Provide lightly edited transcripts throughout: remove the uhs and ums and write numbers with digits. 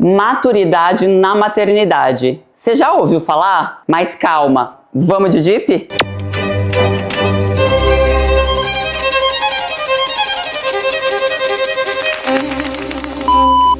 Maturidade na maternidade. Você já ouviu falar? Mas calma, vamos de DIP?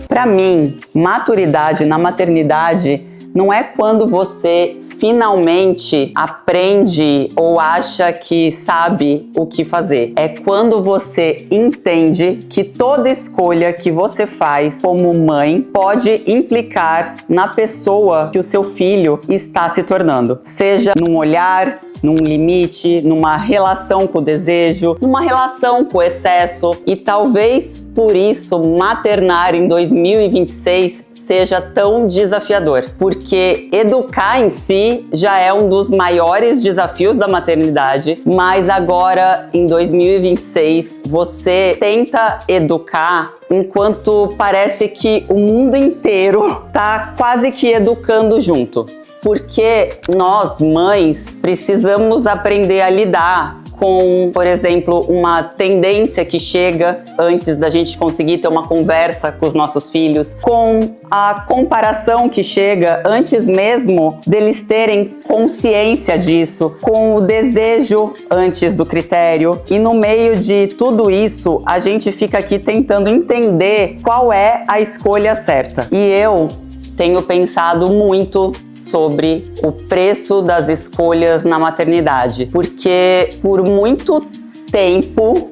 Para mim, maturidade na maternidade não é quando você finalmente aprende ou acha que sabe o que fazer. É quando você entende que toda escolha que você faz como mãe pode implicar na pessoa que o seu filho está se tornando. Seja num olhar, num limite, numa relação com o desejo, numa relação com o excesso. E talvez por isso maternar em 2026 seja tão desafiador, porque educar em si já é um dos maiores desafios da maternidade, mas agora em 2026 você tenta educar enquanto parece que o mundo inteiro tá quase que educando junto. Porque nós, mães, precisamos aprender a lidar com, por exemplo, uma tendência que chega antes da gente conseguir ter uma conversa com os nossos filhos, com a comparação que chega antes mesmo deles terem consciência disso, com o desejo antes do critério. E no meio de tudo isso, a gente fica aqui tentando entender qual é a escolha certa. E eu tenho pensado muito sobre o preço das escolhas na maternidade, porque por muito tempo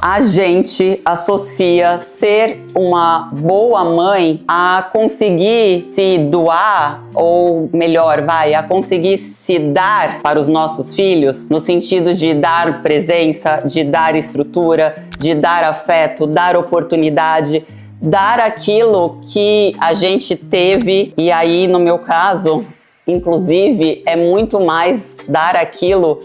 a gente associa ser uma boa mãe a conseguir se doar, ou melhor, a conseguir se dar para os nossos filhos, no sentido de dar presença, de dar estrutura, de dar afeto, dar oportunidade, dar aquilo que a gente teve. E aí, no meu caso, inclusive, é muito mais dar aquilo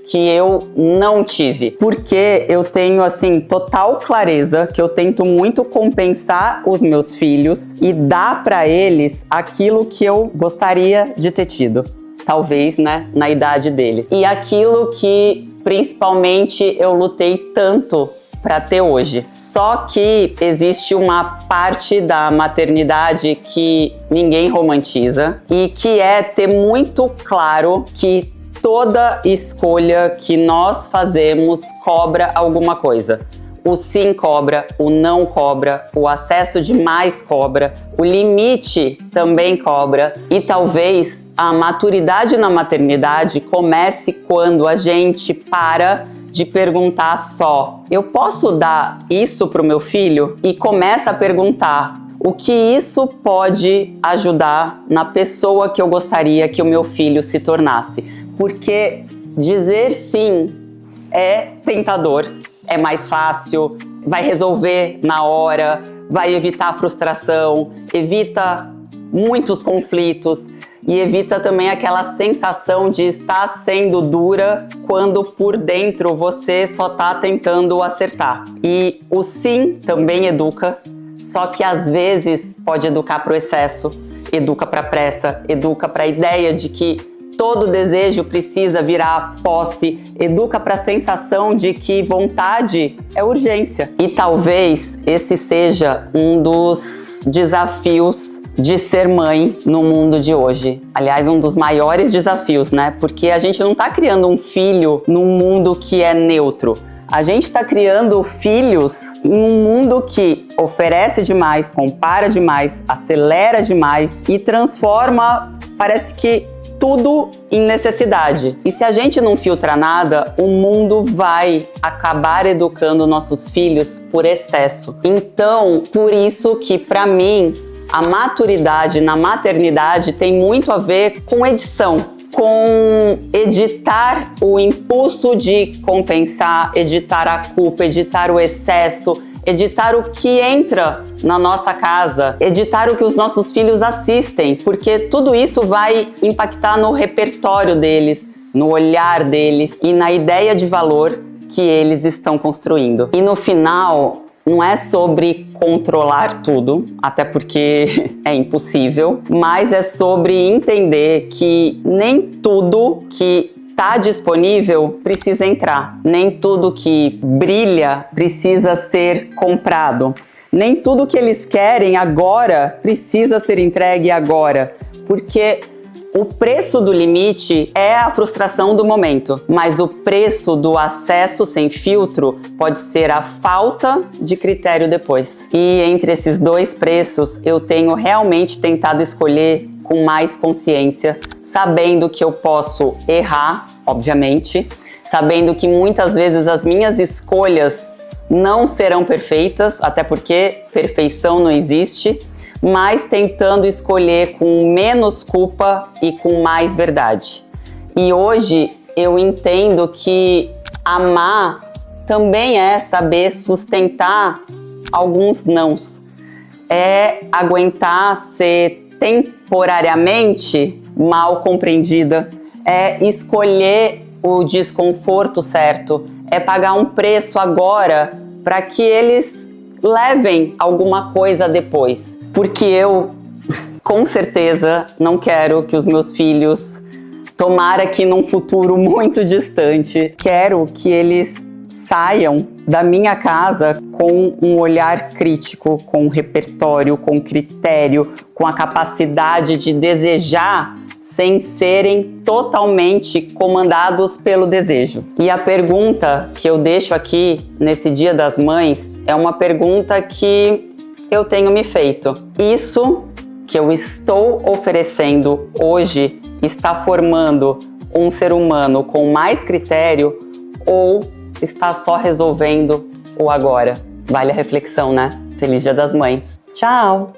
que eu não tive. Porque eu tenho, assim, total clareza que eu tento muito compensar os meus filhos e dar para eles aquilo que eu gostaria de ter tido. Talvez, né, na idade deles. E aquilo que, principalmente, eu lutei tanto para ter hoje. Só que existe uma parte da maternidade que ninguém romantiza e que é ter muito claro que toda escolha que nós fazemos cobra alguma coisa. O sim cobra, o não cobra, o acesso demais cobra, o limite também cobra. E talvez a maturidade na maternidade comece quando a gente para de perguntar só: eu posso dar isso para o meu filho? E começa a perguntar: o que isso pode ajudar na pessoa que eu gostaria que o meu filho se tornasse? Porque dizer sim é tentador, é mais fácil, vai resolver na hora, vai evitar frustração, evita muitos conflitos e evita também aquela sensação de estar sendo dura quando por dentro você só está tentando acertar. E o sim também educa, só que às vezes pode educar para o excesso, educa para a pressa, educa para a ideia de que todo desejo precisa virar posse, educa para a sensação de que vontade é urgência. E talvez esse seja um dos desafios de ser mãe no mundo de hoje. Aliás, um dos maiores desafios, né? Porque a gente não está criando um filho num mundo que é neutro. A gente está criando filhos em um mundo que oferece demais, compara demais, acelera demais e transforma, parece que, tudo em necessidade. E se a gente não filtra nada, o mundo vai acabar educando nossos filhos por excesso. Então, por isso que, para mim, a maturidade na maternidade tem muito a ver com edição, com editar o impulso de compensar, editar a culpa, editar o excesso, editar o que entra na nossa casa, editar o que os nossos filhos assistem, porque tudo isso vai impactar no repertório deles, no olhar deles e na ideia de valor que eles estão construindo. E no final, não é sobre controlar tudo, até porque é impossível, mas é sobre entender que nem tudo que está disponível precisa entrar, nem tudo que brilha precisa ser comprado. Nem tudo que eles querem agora precisa ser entregue agora, porque o preço do limite é a frustração do momento, mas o preço do acesso sem filtro pode ser a falta de critério depois. E entre esses dois preços, eu tenho realmente tentado escolher com mais consciência, sabendo que eu posso errar, obviamente, sabendo que muitas vezes as minhas escolhas não serão perfeitas, até porque perfeição não existe, mas tentando escolher com menos culpa e com mais verdade. E hoje eu entendo que amar também é saber sustentar alguns nãos. É aguentar ser temporariamente mal compreendida, é escolher o desconforto certo, é pagar um preço agora para que eles levem alguma coisa depois. Porque eu, com certeza, não quero que os meus filhos, tomara que num futuro muito distante, quero que eles saiam da minha casa com um olhar crítico, com um repertório, com critério, com a capacidade de desejar sem serem totalmente comandados pelo desejo. E a pergunta que eu deixo aqui nesse Dia das Mães é uma pergunta que eu tenho me feito. Isso que eu estou oferecendo hoje está formando um ser humano com mais critério ou está só resolvendo o agora? Vale a reflexão, né? Feliz Dia das Mães. Tchau!